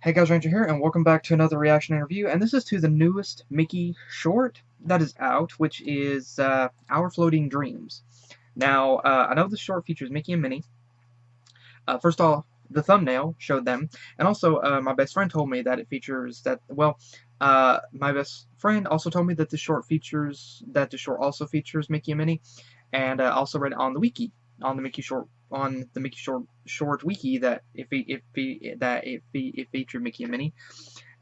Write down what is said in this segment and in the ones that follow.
Hey guys, Ranger here, and welcome back to another reaction interview. And this is to the newest Mickey short that is out, which is Our Floating Dreams. Now, I know this short features Mickey and Minnie. First off, the thumbnail showed them, and also my best friend told me that it features that. Well, my best friend also told me that the short also features Mickey and Minnie, and also read it on the wiki, on the Mickey short wiki that it featured Mickey and Minnie.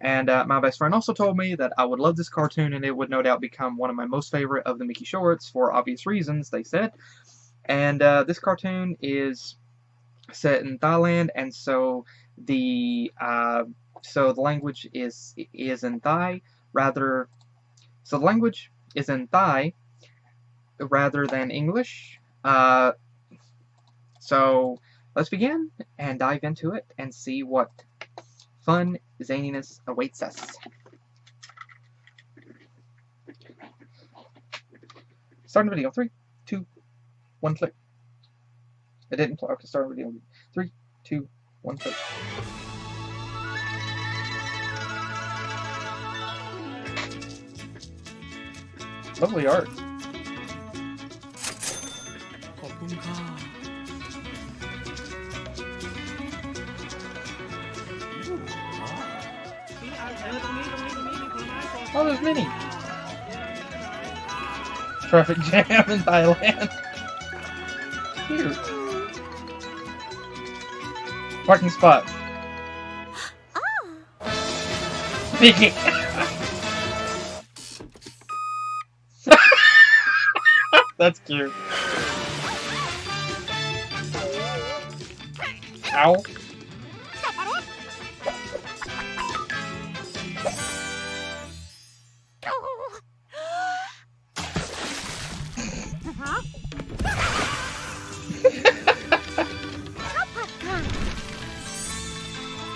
And my best friend also told me that I would love this cartoon and it would no doubt become one of my most favorite of the Mickey shorts for obvious reasons, they said. And this cartoon is set in Thailand, and so the language is in Thai rather. So the language is in Thai rather than English. So let's begin and dive into it and see what fun zaniness awaits us. Starting the video. 3, 2, 1, click. It didn't play. Okay, start the video. 3, 2, 1, click. Lovely art. ขอบคุณค่ะ Oh, there's Minnie. Traffic jam in Thailand. Cute. Parking spot. Mickey. That's cute. Ow.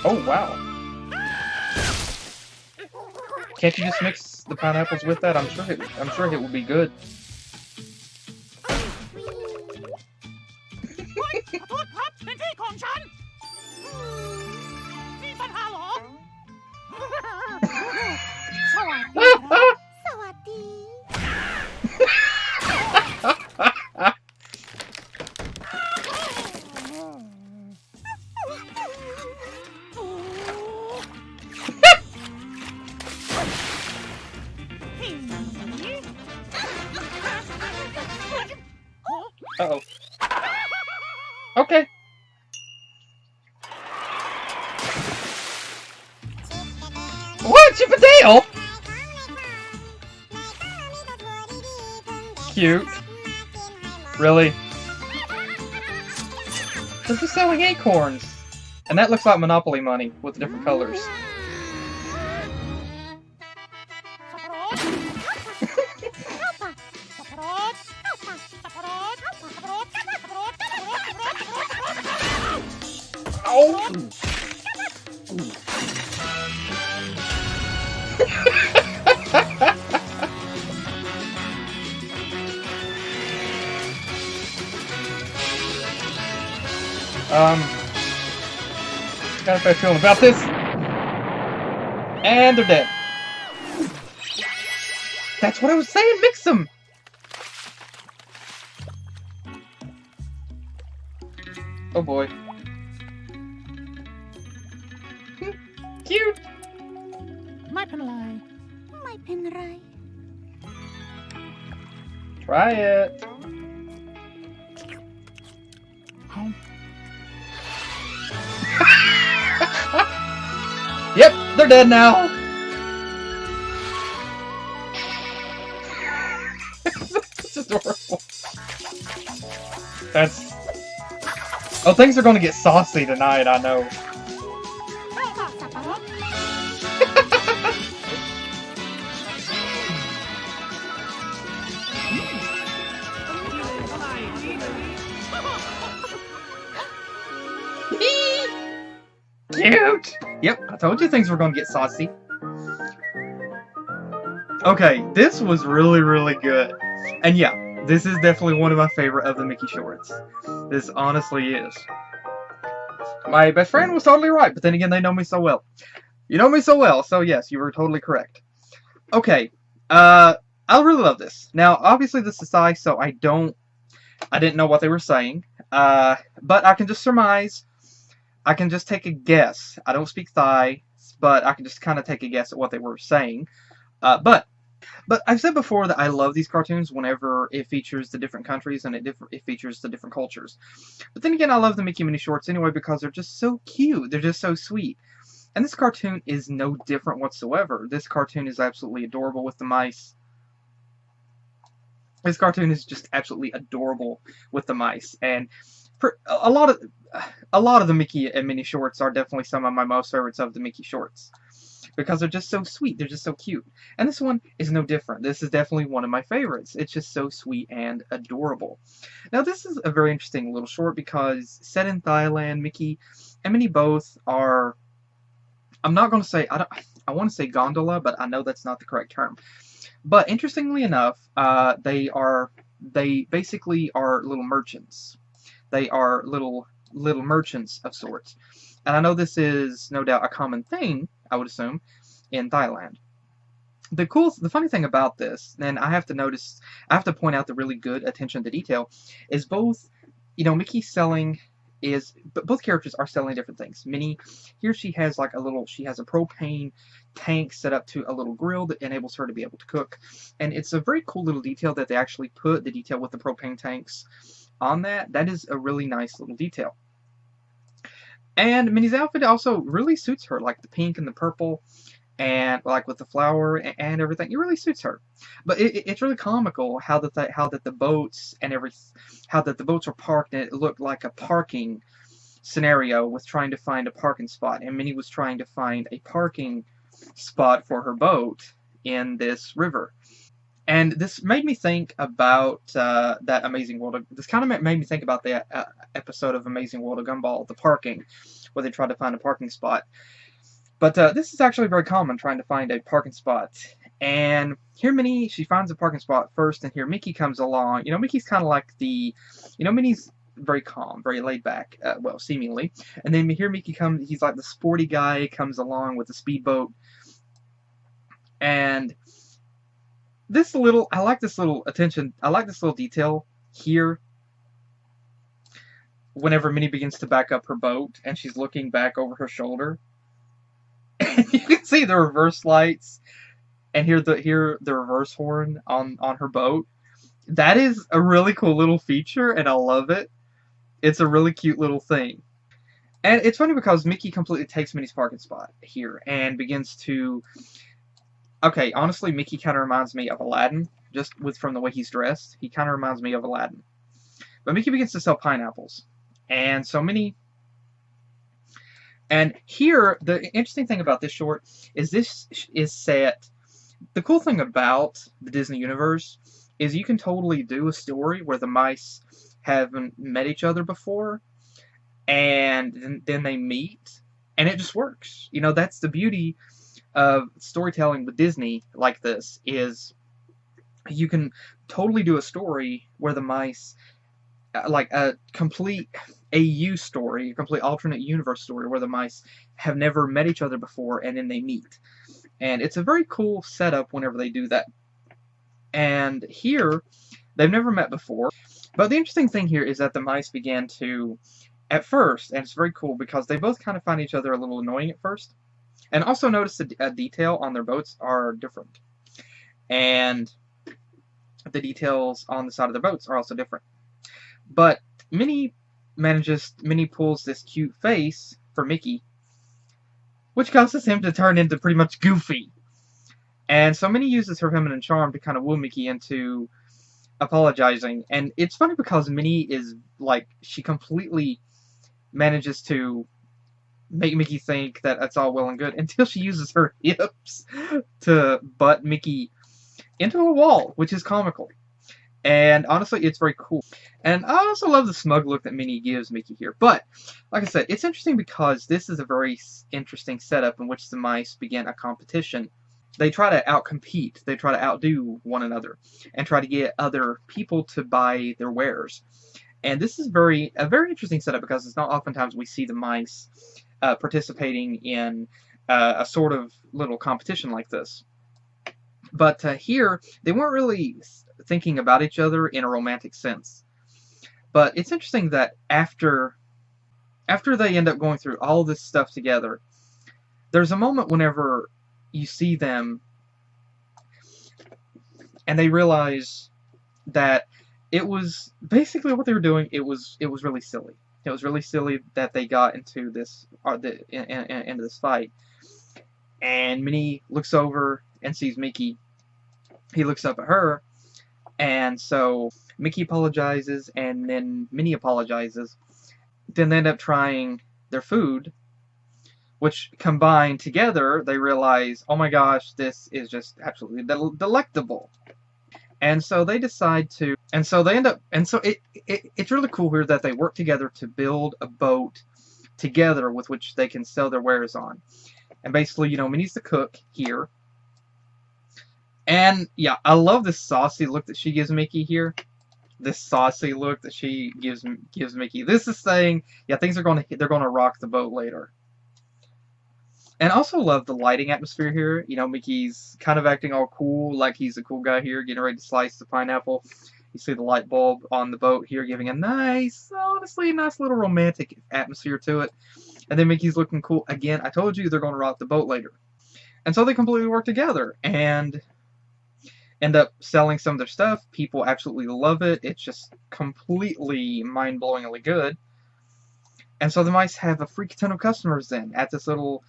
Oh wow. Can't you just mix the pineapples with that? I'm sure it will be good. Uh-oh. Okay. What? Chip and Dale? Cute. Really? They're just selling acorns. And that looks like Monopoly money with different colors. Oh! Got a bad feeling about this. And they're dead. That's what I was saying, mix them! Oh boy. Cute! ไม่เป็นไร ไม่เป็นไร Try it. Yep, they're dead now. That's adorable. That's... Oh, things are gonna get saucy tonight, I know. Cute! Yep, I told you things were gonna get saucy. Okay, this was really, really good. And yeah, this is definitely one of my favorite of the Mickey shorts. This honestly is. My best friend was totally right, but then again, they know me so well. You know me so well, so yes, you were totally correct. Okay, I really love this. Now, obviously, this is Thai, so I didn't know what they were saying, but I can just surmise. I can just take a guess. I don't speak Thai, but I can just kind of take a guess at what they were saying. But I've said before that I love these cartoons whenever it features the different countries and it features the different cultures. But then again, I love the Mickey Mini shorts anyway because they're just so cute. They're just so sweet. And this cartoon is no different whatsoever. This cartoon is absolutely adorable with the mice. This cartoon is just absolutely adorable with the mice, and for a lot of the Mickey and Minnie shorts are definitely some of my most favorites of the Mickey shorts because they're just so sweet, they're just so cute. And this one is no different. This is definitely one of my favorites. It's just so sweet and adorable. Now this is a very interesting little short because set in Thailand, Mickey and Minnie both are, I'm not going to say, I want to say gondola, but I know that's not the correct term. But interestingly enough, they basically are little merchants. They are little merchants of sorts. And I know this is no doubt a common thing, I would assume, in Thailand. The funny thing about this, and I have to point out the really good attention to detail, is both, Mickey selling but both characters are selling different things. Minnie, here she has a propane tank set up to a little grill that enables her to be able to cook. And it's a very cool little detail that they actually put the detail with the propane tanks on that. That is a really nice little detail. And Minnie's outfit also really suits her, like the pink and the purple, and like with the flower and everything. It really suits her. But it's really comical how that the boats and how that the boats are parked, and it looked like a parking scenario with trying to find a parking spot, and Minnie was trying to find a parking spot for her boat in this river. And this made me think about that Amazing World. This kind of made me think about the episode of Amazing World of Gumball, the parking, where they tried to find a parking spot. But this is actually very common, trying to find a parking spot. And here Minnie, she finds a parking spot first, and here Mickey comes along. Mickey's kind of like Minnie's very calm, very laid back, well, seemingly. And then here Mickey comes, he's like the sporty guy, comes along with the speedboat. And I like this little detail here. Whenever Minnie begins to back up her boat, and she's looking back over her shoulder. And you can see the reverse lights and hear the reverse horn on her boat. That is a really cool little feature, and I love it. It's a really cute little thing. And it's funny because Mickey completely takes Minnie's parking spot here and begins to... Okay, honestly, Mickey kind of reminds me of Aladdin, just from the way he's dressed. He kind of reminds me of Aladdin. But Mickey begins to sell pineapples. And so Minnie... And here, the interesting thing about this short is this is set... The cool thing about the Disney universe is you can totally do a story where the mice haven't met each other before, and then they meet, and it just works. That's the beauty of storytelling with Disney like this, is you can totally do a story where the mice, like a complete AU story, a complete alternate universe story where the mice have never met each other before, and then they meet. And it's a very cool setup whenever they do that. And here, they've never met before. But the interesting thing here is that the mice began to, at first, and it's very cool because they both kind of find each other a little annoying at first. And also notice the detail on their boats are different. And the details on the side of their boats are also different. But Minnie pulls this cute face for Mickey, which causes him to turn into pretty much Goofy. And so Minnie uses her feminine charm to kind of woo Mickey into apologizing. And it's funny because Minnie is like, she completely manages to make Mickey think that it's all well and good until she uses her hips to butt Mickey into a wall, which is comical. And honestly, it's very cool. And I also love the smug look that Minnie gives Mickey here. But, like I said, it's interesting because this is a very interesting setup in which the mice begin a competition. They try to outcompete. They try to outdo one another and try to get other people to buy their wares. And this is a very interesting setup because it's not oftentimes we see the mice participating in a sort of little competition like this. But here, they weren't really thinking about each other in a romantic sense. But it's interesting that after they end up going through all this stuff together, there's a moment whenever you see them and they realize that it was basically what they were doing. It was really silly. It was really silly that they got into this into this fight. And Minnie looks over and sees Mickey. He looks up at her, and so Mickey apologizes, and then Minnie apologizes. Then they end up trying their food, which combined together, they realize, oh my gosh, this is just absolutely delectable. And so they decide to, and so they end up, and so it's really cool here that they work together to build a boat together with which they can sell their wares on. And basically, you know, Minnie's the cook here. And yeah, I love this saucy look that she gives Mickey here. This saucy look that she gives Mickey. This is saying, yeah, they're gonna rock the boat later. And I also love the lighting atmosphere here. You know, Mickey's kind of acting all cool, like he's a cool guy here, getting ready to slice the pineapple. You see the light bulb on the boat here, giving a nice, honestly, a nice little romantic atmosphere to it. And then Mickey's looking cool. Again, I told you they're going to rock the boat later. And so they completely work together and end up selling some of their stuff. People absolutely love it. It's just completely mind-blowingly good. And so the mice have a freak ton of customers then at this little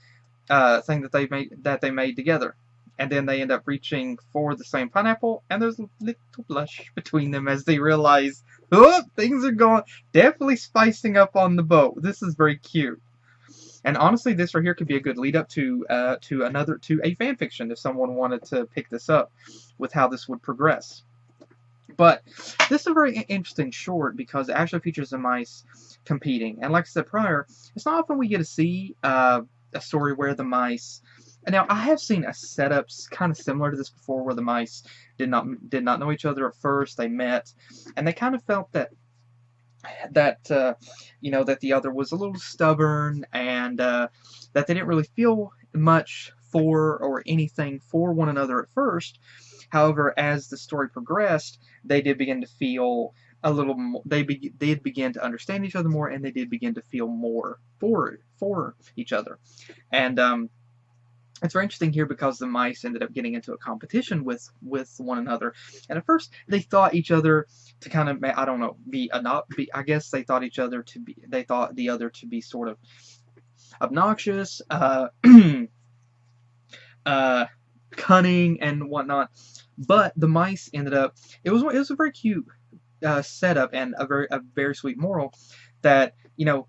thing that they made together. And then they end up reaching for the same pineapple, and there's a little blush between them as they realize, oh, things are definitely spicing up on the boat. This is very cute. And honestly, this right here could be a good lead up to a fan fiction if someone wanted to pick this up with how this would progress. But this is a very interesting short because it actually features the mice competing. And like I said prior, it's not often we get to see a story where the mice. Now, I have seen a setups kind of similar to this before, where the mice did not know each other at first. They met, and they kind of felt that you know, that the other was a little stubborn, and that they didn't really feel much for or anything for one another at first. However, as the story progressed, they did begin to feel a little more. They did begin to understand each other more, and they did begin to feel more for each other. And it's very interesting here because the mice ended up getting into a competition with one another. And at first, they thought each other to kind of, I don't know, I guess they thought they thought the other to be sort of obnoxious, cunning, and whatnot. But the mice ended up, it was a very cute setup and a very sweet moral that, you know,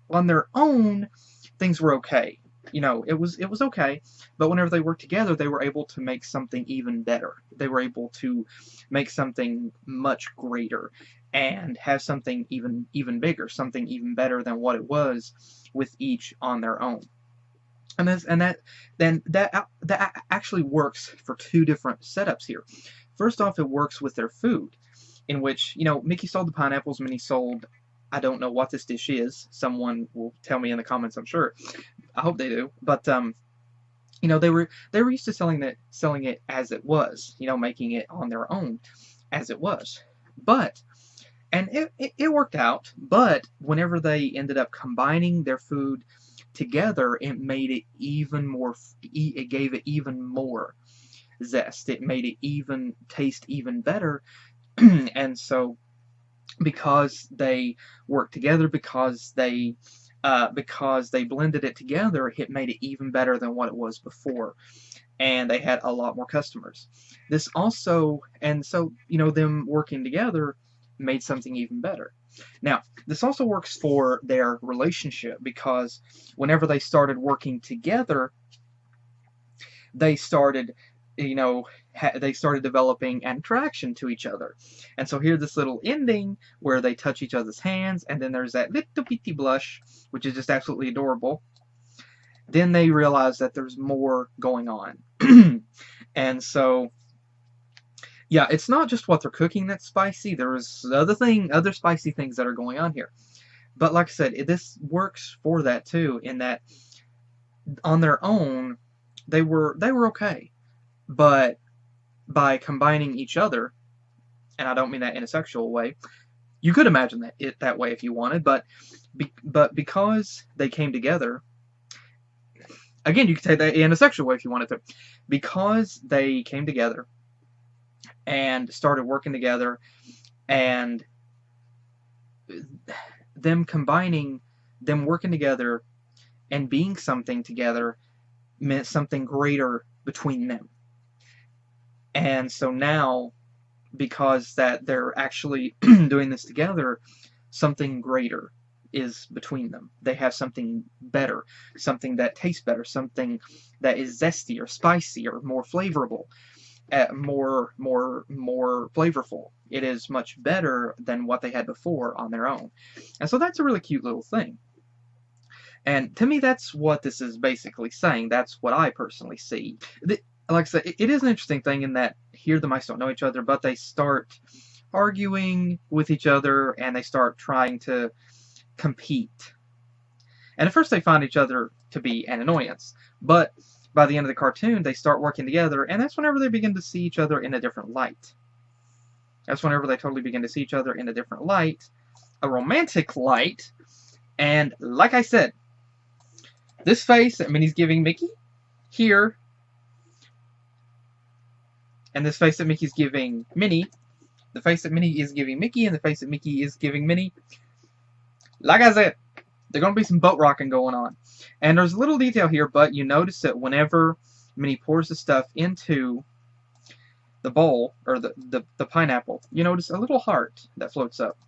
on their own, things were okay. You know, it was okay, but whenever they worked together, they were able to make something even better. They were able to make something much greater and have something even bigger, something even better than what it was with each on their own. And that actually works for two different setups here. First off, it works with their food, in which, you know, Mickey sold the pineapples, Minnie sold, I don't know what this dish is. Someone will tell me in the comments, I'm sure. I hope they do. But you know, they were used to selling it as it was, you know, making it on their own as it was. But and it worked out, but whenever they ended up combining their food together, it made it even more, it gave it even more zest. It made it taste even better. And so because they worked together, because they blended it together, it made it even better than what it was before, and they had a lot more customers. This also, and so, you know, them working together made something even better. Now, this also works for their relationship, because whenever they started working together, they started, you know, they started developing an attraction to each other. And so here's this little ending where they touch each other's hands, and then there's that little bitty blush, which is just absolutely adorable. Then they realize that there's more going on. And so Yeah, it's not just what they're cooking that's spicy. There's other spicy things that are going on here. But like I said, this works for that too, in that on their own, they were okay. But by combining each other, and I don't mean that in a sexual way, you could imagine that way if you wanted, but because they came together, again, you could take that in a sexual way if you wanted to, because they came together and started working together, and them combining, them working together and being something together meant something greater between them. And so now, because that they're actually doing this together, something greater is between them. They have something better, something that tastes better, something that is zesty or spicy or more flavorful, more flavorful. It is much better than what they had before on their own. And so that's a really cute little thing. And to me, that's what this is basically saying. That's what I personally see. Like I said, it is an interesting thing in that here the mice don't know each other, but they start arguing with each other and they start trying to compete. And at first they find each other to be an annoyance, but by the end of the cartoon they start working together, and that's whenever they begin to see each other in a different light. That's whenever they totally begin to see each other in a different light, a romantic light. And like I said, this face that Minnie's giving Mickey here, and this face that Mickey's giving Minnie, the face that Minnie is giving Mickey, and the face that Mickey is giving Minnie, like I said, there's going to be some boat rocking going on. And there's a little detail here, but you notice that whenever Minnie pours the stuff into the bowl, or the pineapple, you notice a little heart that floats up.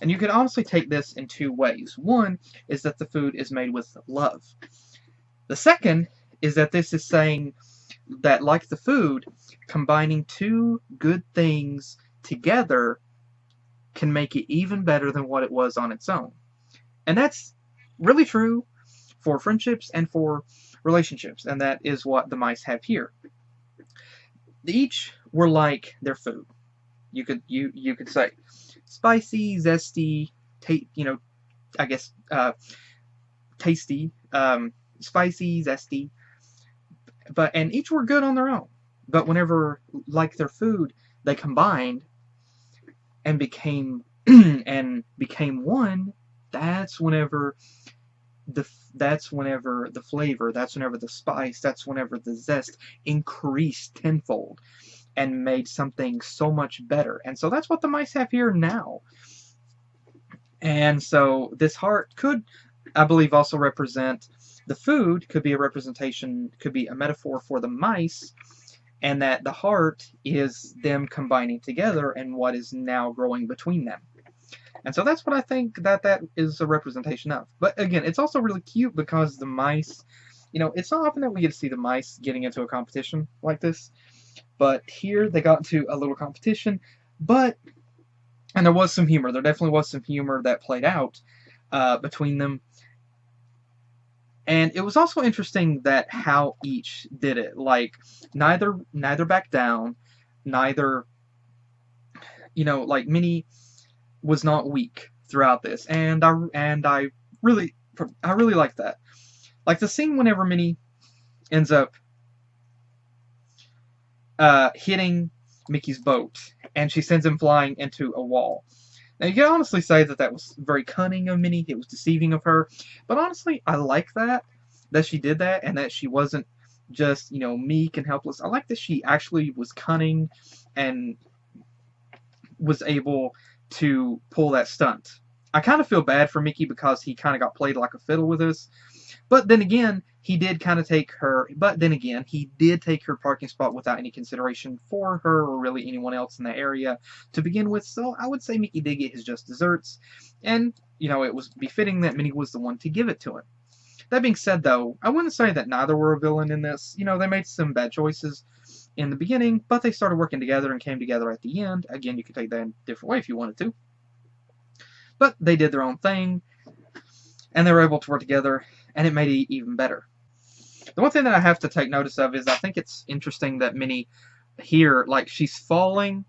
And you can honestly take this in two ways. One is that the food is made with love. The second is that this is saying that, like the food, combining two good things together can make it even better than what it was on its own. And that's really true for friendships and for relationships, and that is what the mice have here. Each were like their food. You could say spicy, zesty, I guess tasty, spicy, zesty, and each were good on their own. But whenever, like their food, they combined and became one, that's whenever the flavor, that's whenever the spice, that's whenever the zest increased tenfold and made something so much better. And so that's what the mice have here now. And so this heart could, I believe, also represent the food, could be a representation, could be a metaphor for the mice, and that the heart is them combining together and what is now growing between them. And so that's what I think that is a representation of. But again, it's also really cute because the mice, it's not often that we get to see the mice getting into a competition like this. But here they got into a little competition, and there was some humor. There definitely was some humor that played out between them. And it was also interesting that how each did it. Like, neither backed down, neither, like Minnie was not weak throughout this, and I really like that. Like the scene whenever Minnie ends up hitting Mickey's boat, and she sends him flying into a wall. Now, you can honestly say that was very cunning of Minnie. It was deceiving of her. But honestly, I like that she did that, and that she wasn't just, meek and helpless. I like that she actually was cunning and was able to pull that stunt. I kind of feel bad for Mickey because he kind of got played like a fiddle with this. But then again, he did kind of take her, parking spot without any consideration for her or really anyone else in the area to begin with. So I would say Mickey did get his just desserts. And, it was befitting that Minnie was the one to give it to him. That being said, though, I wouldn't say that neither were a villain in this. They made some bad choices in the beginning, but they started working together and came together at the end. Again, you could take that in a different way if you wanted to. But they did their own thing, and they were able to work together, and it made it even better. The one thing that I have to take notice of is I think it's interesting that Minnie here, like, she's falling,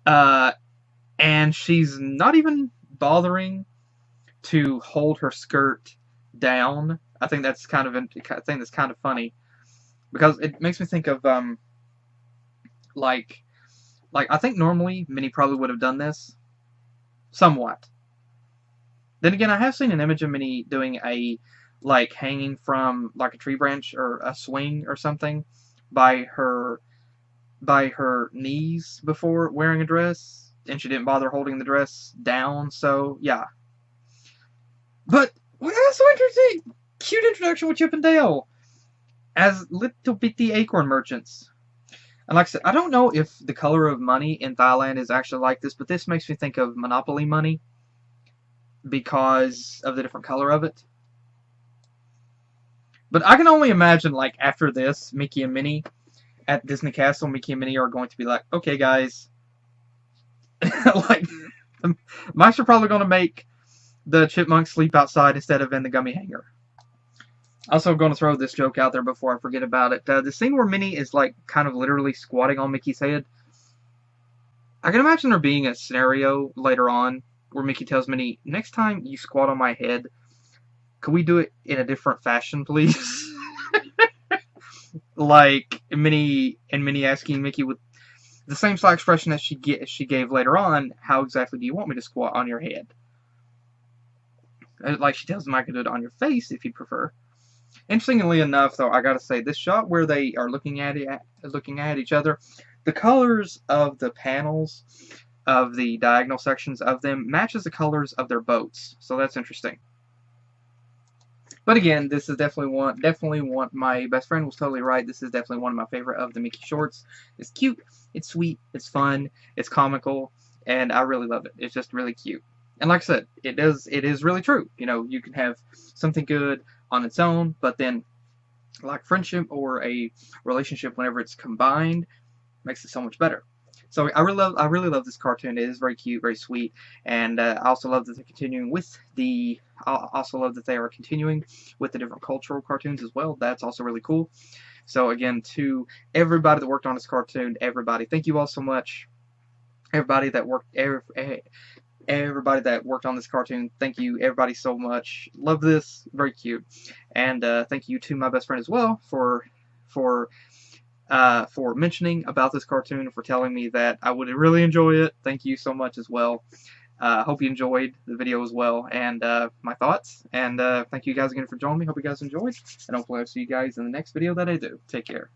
and she's not even bothering to hold her skirt down. I think that's kind of funny, because it makes me think of like I think normally Minnie probably would have done this somewhat. Then again, I have seen an image of Minnie doing a like hanging from like a tree branch or a swing or something by her knees before wearing a dress, and she didn't bother holding the dress down. So yeah, but what else so interesting? Cute introduction with Chip and Dale as little bitty acorn merchants. And like I said, I don't know if the color of money in Thailand is actually like this, but this makes me think of Monopoly money because of the different color of it. But I can only imagine, like, after this, Mickey and Minnie at Disney Castle, Mickey and Minnie are going to be like, okay, guys. Like, mice are probably going to make the chipmunks sleep outside instead of in the gummy hanger. Also, going to throw this joke out there before I forget about it. The scene where Minnie is, like, kind of literally squatting on Mickey's head. I can imagine there being a scenario later on where Mickey tells Minnie, next time you squat on my head, could we do it in a different fashion, please? Like, Minnie asking Mickey with the same slight expression that she gave later on, how exactly do you want me to squat on your head? Like, she tells him I could do it on your face if you prefer. Interestingly enough, though, I gotta say, this shot where they are looking at each other, the colors of the panels of the diagonal sections of them matches the colors of their boats, so that's interesting. But again, this is definitely one. My best friend was totally right. This is definitely one of my favorite of the Mickey shorts. It's cute, it's sweet, it's fun, it's comical, and I really love it. It's just really cute. And like I said, it is really true. You know, you can have something good on its own, but then like friendship or a relationship, whenever it's combined, makes it so much better. So I really love this cartoon. It is very cute, very sweet, and I also love that they're continuing with the. I also love that they are continuing with the different cultural cartoons as well. That's also really cool. So again, to everybody that worked on this cartoon, everybody, thank you all so much. Everybody that worked on this cartoon, thank you everybody so much. Love this, very cute, and thank you to my best friend as well for mentioning about this cartoon, for telling me that I would really enjoy it. Thank you so much as well. Hope you enjoyed the video as well, and my thoughts. And thank you guys again for joining me. Hope you guys enjoyed, and hopefully I'll see you guys in the next video that I do. Take care.